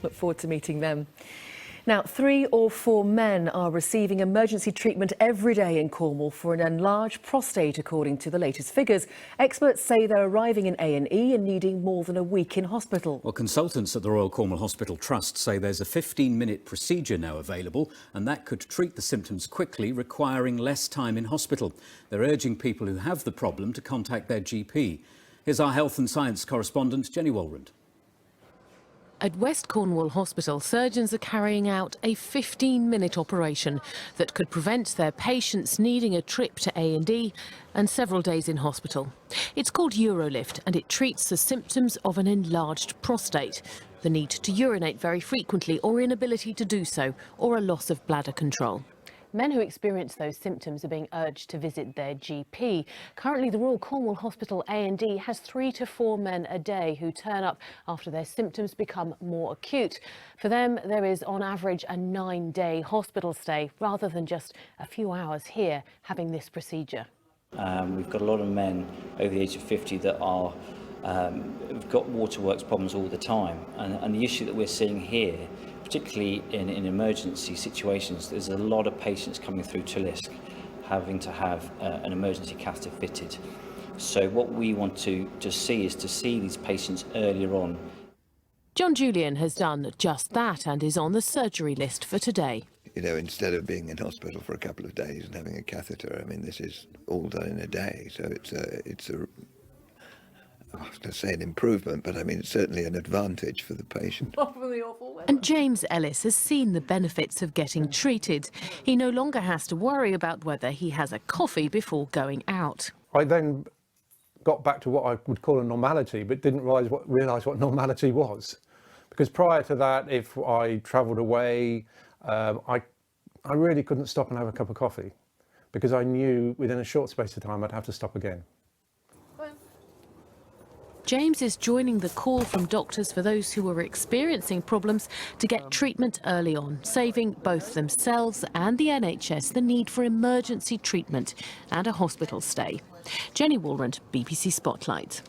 Look forward to meeting them. Now, 3 or 4 men are receiving emergency treatment every day in Cornwall for an enlarged prostate, according to the latest figures. Experts say they're arriving in A&E and needing more than a week in hospital. Well, consultants at the Royal Cornwall Hospital Trust say there's a 15-minute procedure now available, and that could treat the symptoms quickly, requiring less time in hospital. They're urging people who have the problem to contact their GP. Here's our health and science correspondent, Jenny Walrand. At West Cornwall Hospital, surgeons are carrying out a 15-minute operation that could prevent their patients needing a trip to A&E and several days in hospital. It's called Urolift, and it treats the symptoms of an enlarged prostate, the need to urinate very frequently or inability to do so, or a loss of bladder control. Men who experience those symptoms are being urged to visit their GP. Currently, the Royal Cornwall Hospital A&E has 3 to 4 men a day who turn up after their symptoms become more acute. For them, there is on average a 9-day hospital stay rather than just a few hours here having this procedure. We've got a lot of men over the age of 50 that are have got waterworks problems all the time, and the issue that we're seeing here, particularly in emergency situations, there's a lot of patients coming through to Lisk having to have an emergency catheter fitted. So what we want to see is to see these patients earlier on. John Julian has done just that and is on the surgery list for today. You know, instead of being in hospital for a couple of days and having a catheter, I mean, this is all done in a day. So it's a I was going to say an improvement, but I mean, it's certainly an advantage for the patient. And James Ellis has seen the benefits of getting treated. He no longer has to worry about whether he has a coffee before going out. I then got back to what I would call a normality, but didn't realise what normality was. Because prior to that, if I travelled away, I really couldn't stop and have a cup of coffee, because I knew within a short space of time I'd have to stop again. James is joining the call from doctors for those who are experiencing problems to get treatment early on, saving both themselves and the NHS the need for emergency treatment and a hospital stay. Jenny Walrand, BBC Spotlight.